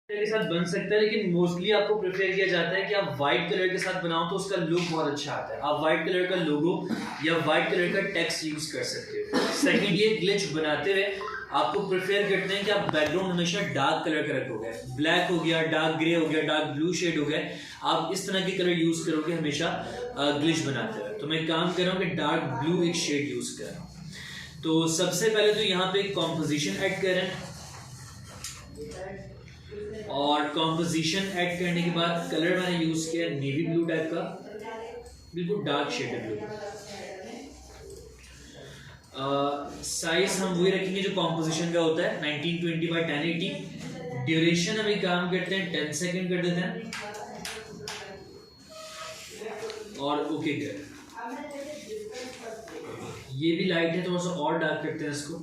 के साथ बन सकता है, लेकिन मोस्टली आपको प्रेफर किया जाता है कि आप व्हाइट कलर के साथ बनाओ तो उसका लुक बहुत अच्छा आता है। आप व्हाइट कलर का लोगो या व्हाइट कलर का टेक्स्ट यूज कर सकते हो। सेकंड, ये ग्लिच बनाते हुए आपको प्रेफर करते हैं कि आप बैकग्राउंड हमेशा डार्क कलर का रखोगे। ब्लैक हो गया, डार्क ग्रे हो गया, डार्क ब्लू शेड हो गया, आप इस तरह के कलर यूज करोगे हमेशा ग्लिच बनाते हुए। तो मैं काम कर रहा हूँ कि डार्क ब्लू एक शेड यूज कर रहा हूँ। तो सबसे पहले तो यहाँ पे कॉम्पोजिशन ऐड करें, और कॉम्पोजिशन ऐड करने के बाद कलर मैंने यूज किया नेवी ब्लू टाइप का, बिल्कुल डार्क शेड ब्लू। साइज हम वही रखेंगे जो कॉम्पोजिशन का होता है, 1920 by 1080। ड्यूरेशन अभी काम करते हैं 10 सेकेंड कर देते हैं और ओके कर। ये भी लाइट है, थोड़ा सा और डार्क करते हैं इसको।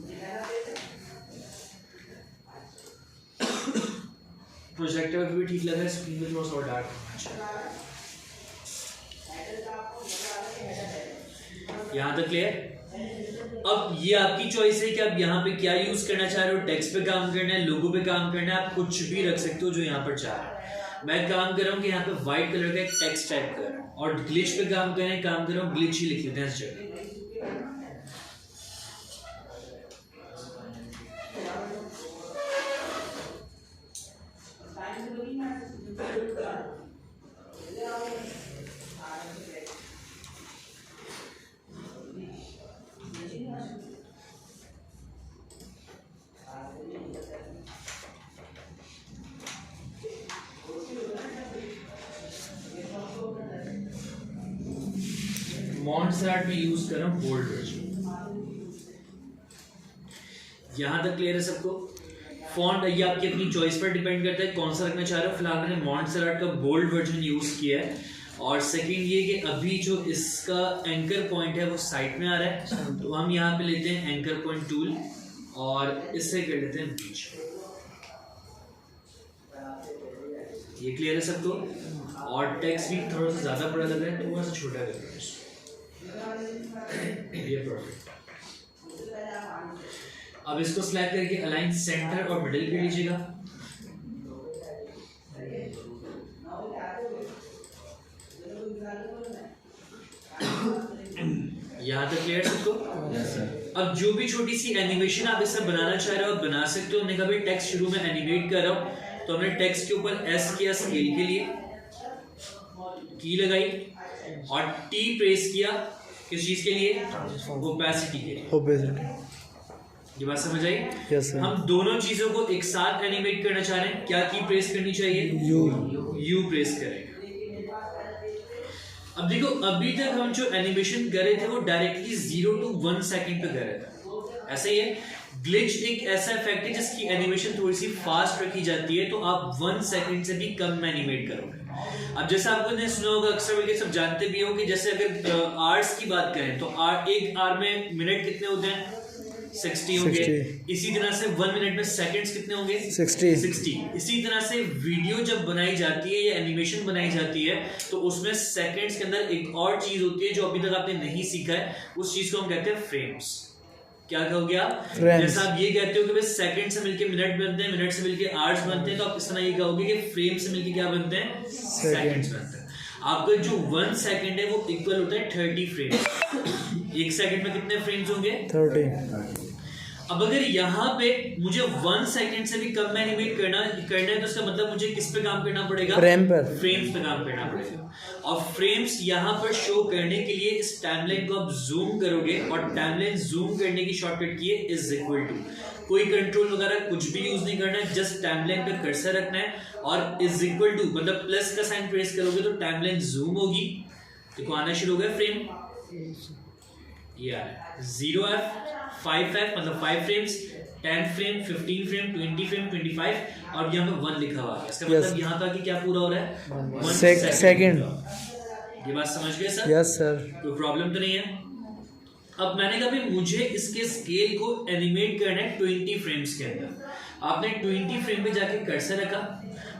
प्रोजेक्टर भी ठीक लग रहा है, स्क्रीन पे थोड़ा सा और डार्क होना चाहिए। यहाँ तक क्लियर? अब ये आपकी चॉइस है कि आप यहाँ पे क्या यूज करना चाह रहे हो। टेक्स्ट पे काम करना है, लोगो पे काम करना है, आप कुछ भी रख सकते हो जो यहाँ पर चाह रहे हो। मैं काम कर रहा हूँ कि यहाँ पे व्हाइट कलर का एक टेक्स्ट टाइप कर रहा हूँ, और ग्लिच पे काम कर रहा हूँ, ग्लिच ही लिख लेते हैं इस जगह। मॉन्टसेराट में यूज कर रहा हूँ बोल्ड वर्जन। यहां तक क्लियर है सबको? फॉन्ट ये आपकी अपनी चॉइस पर डिपेंड करता है कौन सा रखना चाह रहे हो। फिलहाल मैंने मॉन्टसेराट का बोल्ड वर्जन यूज किया है। और सेकंड ये कि अभी जो इसका एंकर पॉइंट है वो साइड में आ रहा है, तो हम यहाँ पे लेते हैं एंकर पॉइंट टूल और इससे कर लेते हैं बीच। ये क्लियर है सबको? और टेक्स्ट भी थोड़ा सा ज्यादा बड़ा लग रहा है, थोड़ा सा छोटा कर रहा है। ये परफेक्ट। अब इसको सिलेक्ट करके अलाइन सेंटर और मिडिल कर लीजिएगा। यहाँ तक क्लियर सबको? अब जो भी छोटी सी एनिमेशन आप इससे बनाना चाह रहे हो आप बना सकते हो। हमने कभी टेक्स्ट शुरू में एनिमेट कर रहा हूँ, तो हमने टेक्स्ट के ऊपर एस किया स्केल के लिए, की लगाई और टी प्रेस किया किस चीज के लिए? ओपेसिटी के लिए। ये बात समझ आई? Yes sir. हम दोनों चीजों को एक साथ एनिमेट करना चाह रहे हैं। क्या की प्रेस करनी चाहिए? यू प्रेस करेंगे। अब देखो, अभी तक हम जो एनिमेशन कर रहे थे वो डायरेक्टली 0 to 1 सेकंड पे कर रहे थे। ऐसा ही है, ग्लिच एक ऐसा इफेक्ट है जिसकी एनिमेशन थोड़ी सी फास्ट रखी जाती है, तो आप 1 सेकंड से भी कम में एनिमेट करोगे। अब जैसे आपने सुना होगा, अक्सर बल्कि सब जानते भी हो कि जैसे अगर आर्स की बात करें तो एक आर में मिनट कितने होते हैं? 60 होंगे। इसी तरह से 1 मिनट में सेकंड्स कितने होंगे? 60। इसी तरह से वीडियो जब बनाई जाती है या एनिमेशन बनाई जाती है तो उसमें सेकंड्स के अंदर एक और चीज होती है जो अभी तक आपने नहीं सीखा है। उस चीज को हम कहते हैं फ्रेम्स। क्या कहोगे आप? जैसा आप ये कहते हो कि भाई सेकंड से मिलके मिनट बनते हैं, मिनट से मिलके आवर्स बनते हैं, तो आप इस तरह ये कहोगे कि फ्रेम से मिलके क्या बनते हैं? सेकंड्स बनते हैं। आपका जो 1 सेकंड है वो इक्वल होता है 30 फ्रेम्स। 1 सेकंड में कितने फ्रेम्स होंगे? 30। अब अगर यहाँ पे मुझे 1 सेकंड से भी कम में एनिमेट करना है तो इसका मतलब मुझे किस पे काम करना पड़ेगा? फ्रेम पर। फ्रेम्स पे काम करना पड़ेगा। और फ्रेम्स यहाँ पर शो करने के लिए इस टाइमलाइन को आप जूम करोगे, और टाइमलाइन जूम करने की शॉर्टकट की है इज इक्वल टू। कोई कंट्रोल वगैरह कुछ भी यूज नहीं करना है, जस्ट टाइमलाइन पे कर्सर रखना है और इज इक्वल टू मतलब प्लस का साइन प्रेस करोगे तो टाइमलाइन जूम होगी। देखो आना शुरू हो गया फ्रेम। ये आ रहा है 0f 5f मतलब 5 फ्रेम्स, 10 फ्रेम, 15 फ्रेम, 20 फ्रेम, 25 और यहाँ पे 1 लिखा हुआ है। इसका मतलब यहाँ तक क्या पूरा हो रहा है? 1 सेकंड। ये बात समझ गए सर? Yes sir. कोई प्रॉब्लम तो नहीं है? अब मैंने कहा भाई मुझे इसके स्केल को एनिमेट करना है 20 फ्रेम्स के अंदर। आपने 20 फ्रेम पे जाके कर्सर रखा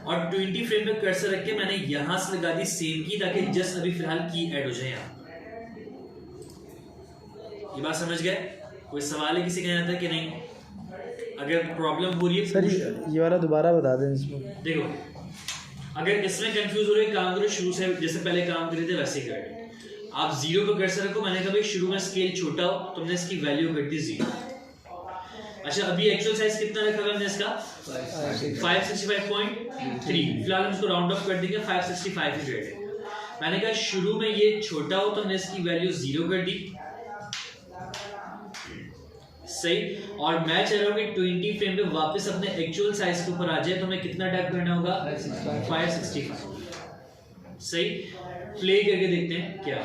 और 20 फ्रेम पे कर्सर रख के मैंने यहाँ से लगा दी सेम की, ताकि जस्ट अभी फिलहाल की ऐड हो जाए यहाँ। ये बात समझ गए? कोई सवाल है किसी का यहाँ तक कि नहीं? अगर प्रॉब्लम हो रही है सर ये वाला दोबारा बता दें इसमें। देखो अगर इसमें कंफ्यूज हो रहे काम करो शुरू से, जैसे पहले काम करे थे वैसे ही कर। आप 0 पे कर्सर रखो, मैंने कहा भाई शुरू में स्केल छोटा हो, तुमने इसकी वैल्यू कर दी 0। अच्छा अभी एक्चुअल साइज कितना रखा हुआ हमने इसका 565.3, फिलहाल हम इसको राउंड ऑफ कर देंगे 565 ही रेट है। मैंने कहा शुरू में ये छोटा हो तो हमने इसकी वैल्यू 0 कर दी, सही। और मैं चाह रहा हूँ कि 20 फ्रेम पे वापस अपने एक्चुअल साइज के ऊपर आ जाए, तो हमें कितना टाइप करना होगा 565, सही। प्ले करके देखते हैं क्या।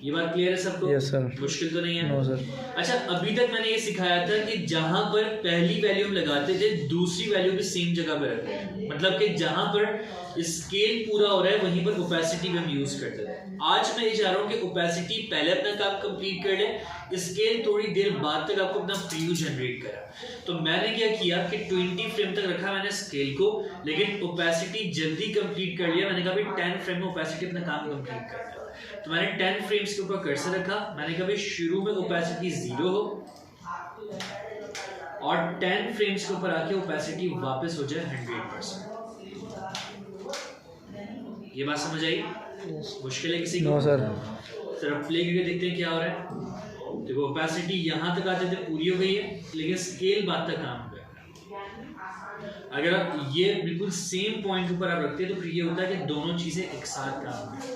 ये बात क्लियर है सबको? Yes sir. मुश्किल तो नहीं है? No sir. अच्छा अभी तक मैंने ये सिखाया था कि जहां पर पहली वैल्यू हम लगाते थे दूसरी वैल्यू भी सेम जगह पर रखते हैं, मतलब कि जहां पर स्केल पूरा हो रहा है वहीं पर ओपेसिटी भी हम यूज करते थे। आज मैं ये चाह रहा हूँ कि ओपेसिटी पहले अपना काम कंप्लीट कर ले, स्केल थोड़ी देर बाद तक आपको अपना प्रीव्यू जनरेट करा। तो मैंने क्या किया कि 20 फ्रेम तक रखा मैंने स्केल को, लेकिन ओपेसिटी जल्दी कंप्लीट कर लिया। मैंने कहा भाई 10 फ्रेम में ओपेसिटी अपना काम कंप्लीट कर लिया, तो मैंने 10 फ्रेम्स के ऊपर कर्सर रखा। मैंने कहा भाई शुरू में ओपेसिटी 0 हो और 10 फ्रेम्स के ऊपर आके ओपेसिटी वापस हो जाए 100%। ये बात समझ आई? मुश्किल है किसी को? No sir. सिर्फ प्ले करके देखते हैं क्या हो रहा है। देखो ओपेसिटी यहाँ तक आते थे पूरी हो गई है, लेकिन स्केल बात तक काम कर। अगर आप ये बिल्कुल सेम पॉइंट ऊपर आप रखते हैं तो फिर ये होता है कि दोनों चीजें एक साथ काम करें।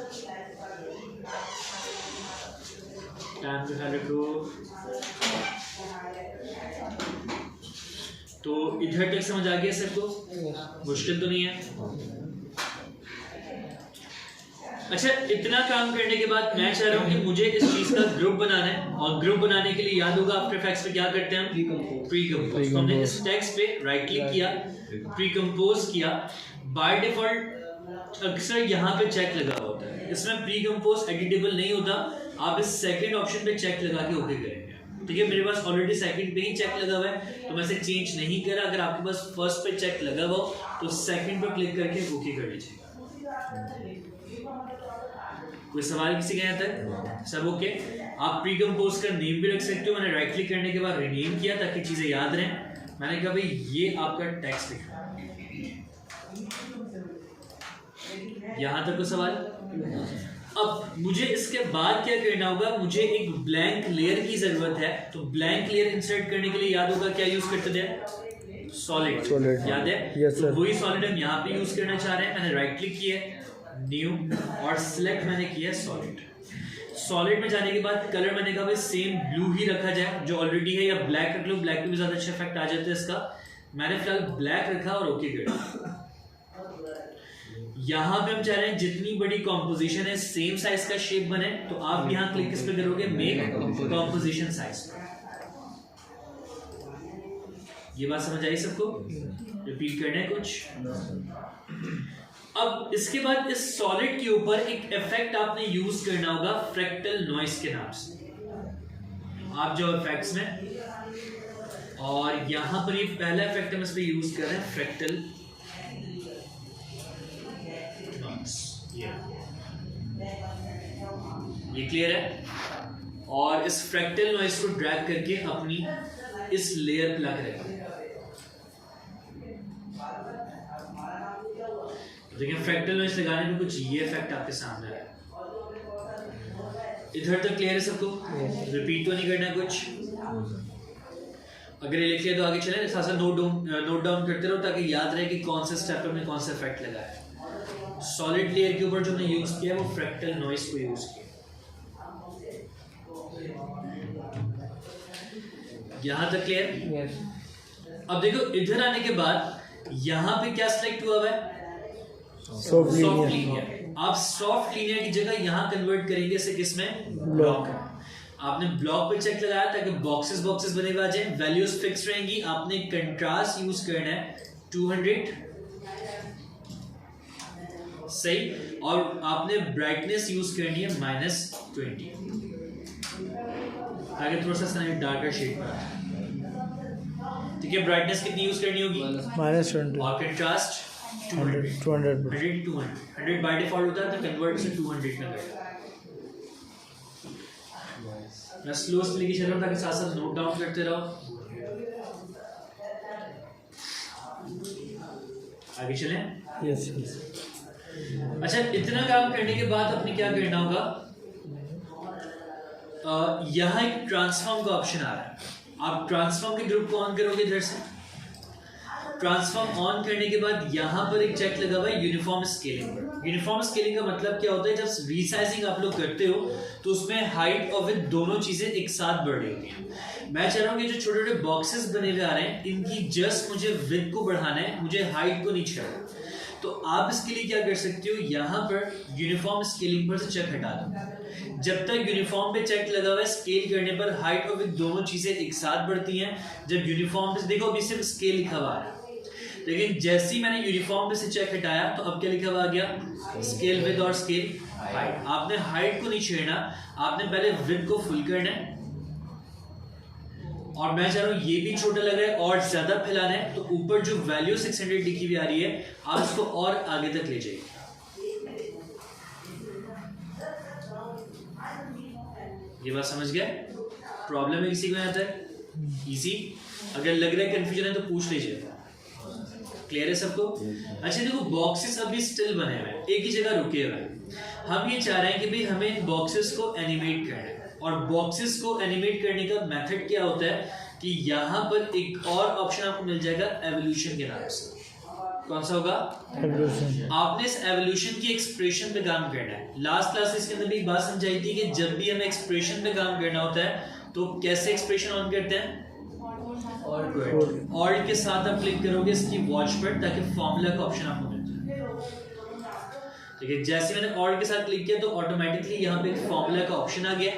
टाइम पे ख्याल रखो। तो इधर तक समझ आ गया सबको? मुश्किल तो नहीं है? अच्छा इतना काम करने के बाद मैं चाह रहा हूँ कि मुझे इस चीज का ग्रुप बनाना है, और ग्रुप बनाने के लिए याद होगा आफ्टर इफेक्ट्स में क्या करते हैं हम? Pre compose. तो हमने इस टेक्स्ट पे राइट क्लिक किया, प्री कंपोज किया। बाय डिफॉल्ट अक्सर यहाँ पे चेक लगा होता है, इसमें प्री कंपोज एडिटेबल नहीं होता। आप इस सेकंड ऑप्शन पे चेक लगा के ओके करेंगे, ठीक है। मेरे पास ऑलरेडी सेकंड पे ही चेक लगा हुआ है तो मैं इसे चेंज नहीं करा। अगर आपके पास फर्स्ट पे चेक लगा हुआ हो तो सेकंड पे क्लिक करके ओके कर लीजिएगा। कोई सवाल किसी के यहाँ तक? सब ओके? आप प्री कंपोज का नेम भी रख सकते हो। मैंने राइट क्लिक करने के बाद रीनेम किया ताकि चीजें याद रहें। मैंने कहा भाई ये आपका टेक्स्ट लिखा है। यहां तक कोई सवाल? अब मुझे इसके बाद क्या करना होगा, मुझे एक ब्लैंक लेयर की जरूरत है। तो ब्लैंक लेयर इंसर्ट करने के लिए याद होगा क्या यूज करते थे? सॉलिड। याद है? Yes sir. तो वही सॉलिड हम यहाँ पे यूज करना चाह रहे हैं। मैंने राइट क्लिक किया, न्यू, और सिलेक्ट मैंने किया सॉलिड। सॉलिड में जाने के बाद कलर मैंने कहा भाई सेम ब्लू ही रखा जाए जो ऑलरेडी है, या ब्लैक रख लो, ब्लैक में भी ज्यादा अच्छा इफेक्ट आ जाता है इसका। मैंने फिलहाल ब्लैक रखा और ओके कर दिया। यहाँ पे हम चाह रहे हैं जितनी बड़ी कॉम्पोजिशन है सेम साइज का शेप बने, तो आप यहाँ क्लिक किस पे करोगे? Make composition size. ये बात समझ आई सबको? रिपीट करना है कुछ? अब इसके बाद इस सॉलिड के ऊपर एक इफेक्ट आपने यूज करना होगा फ्रैक्टल नॉइस के नाम से। आप जाओ इफेक्ट्स में, और यहां पर ये पहला इफेक्ट हम इस पे यूज कर रहे हैं, फ्रैक्टल नॉइस। ये क्लियर है? और इस फ्रैक्टल नॉइस को ड्रैग करके अपनी इस लेयर पे लाके रखें। देखिए फ्रैक्टल नॉइस लगाने में कुछ ये इफेक्ट आपके सामने आया। इधर तक क्लियर है सबको? रिपीट तो नहीं करना कुछ? अगर ये लिख लिया तो आगे चले, साथ साथ नोट डाउन करते रहो ताकि याद रहे कि कौन से स्टेप में कौन सा इफेक्ट लगाया है। सॉलिड लेयर के ऊपर जो हमने यूज किया है वो फ्रैक्टल नॉइस को यूज किया। यहां तक क्लियर? अब देखो इधर आने के बाद यहां पे क्या सिलेक्ट हुआ है? Soft linear. आप सॉफ्ट लीनियर की जगह यहां कन्वर्ट करेंगे इसे किसमें? ब्लॉक। आपने ब्लॉक पे चेक लगाया ताकि बॉक्सेस बने हुए आ जाए, वैल्यूज फिक्स रहेंगी। आपने कंट्रास्ट यूज करना है 200, सही, और आपने ब्राइटनेस यूज करनी है -20 ताकि थोड़ा सा डार्कर शेड में। ठीक है, ब्राइटनेस कितनी यूज करनी होगी? -20, और कंट्रास्ट 100 बाय डिफॉल्ट होता है, तो कन्वर्ट से 200 में करेगा। मैं स्लो लेके चल रहा हूँ ताकि साथ साथ नोट डाउन करते रहो। आगे चलें। Yes yes. अच्छा, इतना काम करने के बाद अपने क्या करना होगा, यहाँ एक ट्रांसफॉर्म का ऑप्शन आ रहा है, आप ट्रांसफॉर्म के ग्रुप को ऑन करोगे इधर से। ट्रांसफॉर्म ऑन करने के बाद यहाँ पर एक चेक लगा हुआ है यूनिफॉर्म स्केलिंग पर। यूनिफॉर्म स्केलिंग का मतलब क्या होता है, जब रीसाइजिंग आप लोग करते हो तो उसमें हाइट और विड्थ दोनों चीजें एक साथ बढ़ रही होती हैं। मैं चाह रहा हूँ कि जो छोटे छोटे बॉक्सेस बने हुए आ रहे हैं इनकी जस्ट मुझे विड्थ को बढ़ाना है, मुझे हाइट को नहीं छेड़ना। तो आप इसके लिए क्या कर सकते हो, यहाँ पर यूनिफॉर्म स्केलिंग पर से चेक हटा दो। जब तक यूनिफॉर्म पे चेक लगा हुआ है, स्केल करने पर हाइट और विड्थ दोनों चीजें एक साथ बढ़ती हैं। जब यूनिफॉर्म पे देखो अभी सिर्फ स्केल लिखा हुआ है, लेकिन जैसे ही मैंने यूनिफॉर्म पे से चेक हटाया तो अब क्या लिखा हुआ आ गया, स्केल विड्थ और स्केल हाइट। आपने हाइट को नहीं छेड़ना, आपने पहले विड्थ को फुल करना है। और मैं चाह रहा हूँ ये भी छोटा लग रहा है और ज्यादा फैलाना है, तो ऊपर जो वैल्यू 600 लिखी हुई आ रही है आप इसको और आगे तक ले जाइए। ये बात समझ गए? प्रॉब्लम है किसी को यहाँ तक? इजी? अगर लग रहा है कंफ्यूजन है तो पूछ लीजिए। क्लियर है सबको? अच्छा देखो, बॉक्सेस अभी स्टिल बने हुए हैं, एक ही जगह रुके हुए हैं। हम ये चाह रहे हैं कि भाई हमें इन बॉक्सेस को एनिमेट करना है। और बॉक्सेस को एनिमेट करने का मेथड क्या होता है कि यहाँ पर एक और ऑप्शन आपको मिल जाएगा एवोल्यूशन के नाम से। कौन सा होगा? एवोल्यूशन। आपने इस एवोल्यूशन की एक्सप्रेशन पे काम करना है। लास्ट क्लासेस के अंदर भी एक बात समझाई थी कि जब भी हमें एक्सप्रेशन पे काम करना होता है तो कैसे एक्सप्रेशन ऑन करते हैं? ऑल्ट के साथ आप क्लिक करोगे इसकी वॉच पर ताकि फॉर्मूला का ऑप्शन आपको मिल जाए। ठीक है, जैसे मैंने ऑल्ट के साथ क्लिक किया तो ऑटोमेटिकली यहाँ पे एक फॉर्मूला का ऑप्शन आ गया।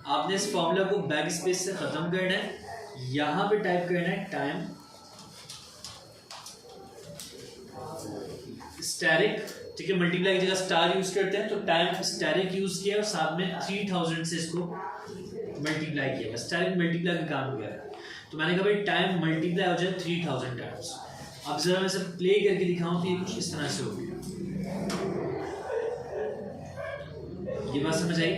आपने इस फॉर्मूला को बैक स्पेस से खत्म करना है, यहाँ पे टाइप करना है टाइम स्टैरिक। ठीक है, मल्टीप्लाई की जगह स्टार यूज करते हैं तो टाइम स्टैरिक यूज किया और साथ में 3000 से इसको मल्टीप्लाई किया। स्टैरिक मल्टीप्लाई का काम किया, तो मैंने कहा भाई टाइम मल्टीप्लाई हो जाए 3000 टाइम्स। अब जरा मैं सब प्ले करके दिखाऊं तो ये कुछ इस तरह से हो गया। ये बात समझ आई?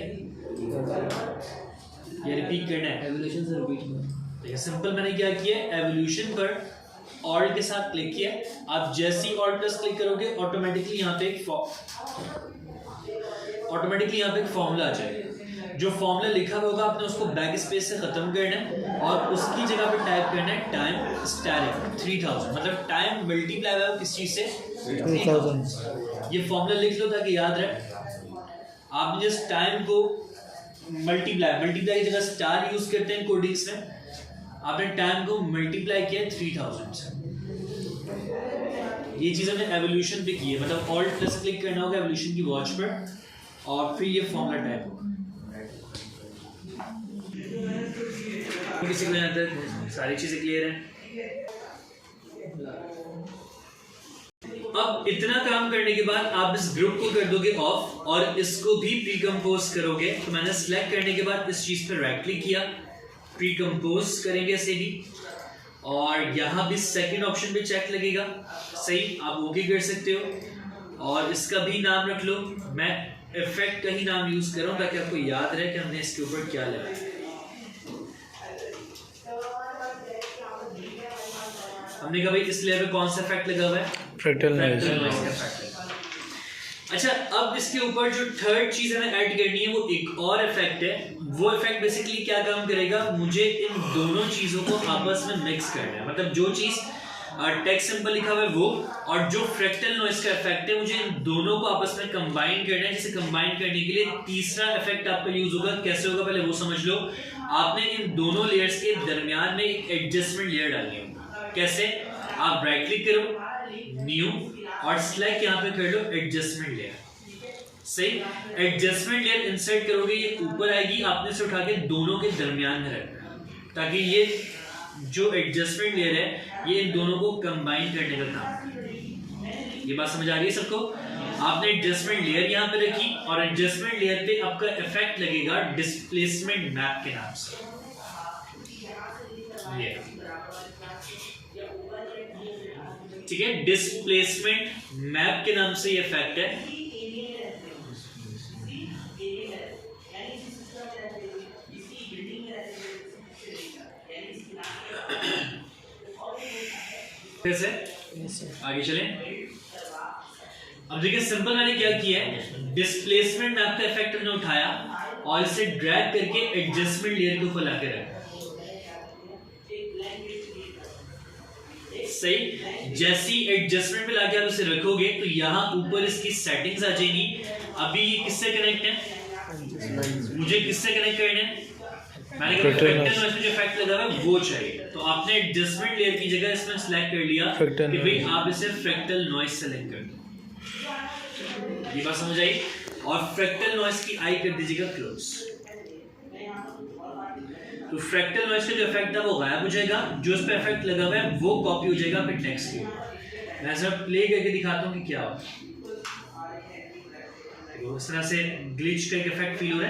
ये रिपीट करना है, एवोल्यूशन से रिपीट करना। देखिए सिंपल मैंने क्या किया, एवोल्यूशन पर ऑल्ट के साथ क्लिक किया। आप जैसे ही ऑल्ट प्लस क्लिक करोगे ऑटोमेटिकली यहाँ पे एक फॉर्मूला आ जाएगा। जो फॉर्मूला लिखा हुआ होगा आपने उसको बैक स्पेस से खत्म करना है और उसकी जगह पे टाइप करना है टाइम स्टैरिक 3000, मतलब टाइम मल्टीप्लाई हुआ किस चीज से? 3000। ये फॉर्मूला लिख लो ताकि याद रहे। आपने जस्ट टाइम को मल्टीप्लाई की जगह स्टार यूज करते हैं कोडिंग्स में, आपने टाइम को मल्टीप्लाई किया 3000 से। ये चीज हमने एवोल्यूशन पे की है, मतलब ऑल्ट प्लस क्लिक करना होगा एवोल्यूशन की वॉच पर और फिर ये फॉर्मूला टाइप होगा। किसी को यहाँ तक सारी चीजें क्लियर हैं? अब इतना काम करने के बाद आप इस ग्रुप को कर दोगे ऑफ और इसको भी प्रीकम्पोज करोगे। तो मैंने सिलेक्ट करने के बाद इस चीज पर राइट क्लिक किया, प्रीकम्पोज करेंगे इसे भी, और यहाँ भी सेकंड ऑप्शन पे चेक लगेगा। सही, आप ओके कर सकते हो और इसका भी नाम रख लो। मैं इफेक्ट का ही नाम यूज कर रहा हूँ ताकि आपको याद रहे कि हमने इसके ऊपर क्या लगाया। हमने कहा भाई इस लेयर पे कौन सा इफेक्ट लगा हुआ है? फ्रैक्टल नॉइज का इफेक्ट। अच्छा, अब इसके ऊपर जो थर्ड चीज हमें ऐड करनी है वो एक और इफेक्ट है। वो इफेक्ट बेसिकली क्या काम करेगा, मुझे इन दोनों चीजों को आपस में मिक्स करना है। मतलब जो चीज टेक्स्ट सिंबल लिखा हुआ है वो और जो फ्रैक्टल नॉइज का इफेक्ट है, मुझे इन दोनों को आपस में कंबाइन करना है। जैसे कंबाइन करने के लिए तीसरा इफेक्ट आपका यूज होगा। कैसे होगा पहले वो समझ लो। आपने इन दोनों लेयर्स के दरमियान में एक एडजस्टमेंट लेयर डालनी है। कैसे? आप राइट क्लिक करो, न्यू, और सिलेक्ट यहाँ पे कर लो एडजस्टमेंट लेयर। सही, एडजस्टमेंट लेयर इंसर्ट करोगे, ये ऊपर आएगी, आपने इसे उठा के दोनों के दरमियान में रखना है ताकि ये जो एडजस्टमेंट लेयर है ये इन दोनों को कंबाइन करने का काम है। ये बात समझ आ रही है सबको? आपने एडजस्टमेंट लेयर यहाँ पे रखी और एडजस्टमेंट लेयर पे आपका इफेक्ट लगेगा डिस्प्लेसमेंट मैप के नाम से। ये ठीक है, डिस्प्लेसमेंट मैप के नाम से ये इफेक्ट है। फिर से आगे चलें। अब देखिए सिंपल मैंने क्या किया है, डिस्प्लेसमेंट मैप का इफेक्ट हमने उठाया और इसे ड्रैग करके एडजस्टमेंट लेयर के ऊपर लाके रखा। सही, जैसी एडजस्टमेंट पे लाके आप इसे रखोगे तो यहाँ ऊपर इसकी सेटिंग्स आ जाएंगी। अभी ये किससे कनेक्ट है, मुझे किससे कनेक्ट करना है, मैंने कहा फ्रैक्टल नॉइज में जो इफेक्ट लगा हुआ है वो चाहिए, तो आपने एडजस्टमेंट लेयर की जगह इसमें सेलेक्ट कर लिया कि भाई आप इसे फ्रैक्टल नॉइज सेलेक्ट कर दो। ये बात समझ आई। और फ्रैक्टल नॉइज की आई कर दीजिएगा क्लोज, तो फ्रैक्टल नॉइज का जो इफेक्ट था वो गायब हो जाएगा, जो इस पे इफेक्ट लगा हुआ है वो कॉपी हो जाएगा फिर टेक्स्ट के। मैं जब प्ले करके दिखाता हूँ कि क्या हो, इस तरह से ग्लिच का एक इफेक्ट फील हो रहा है।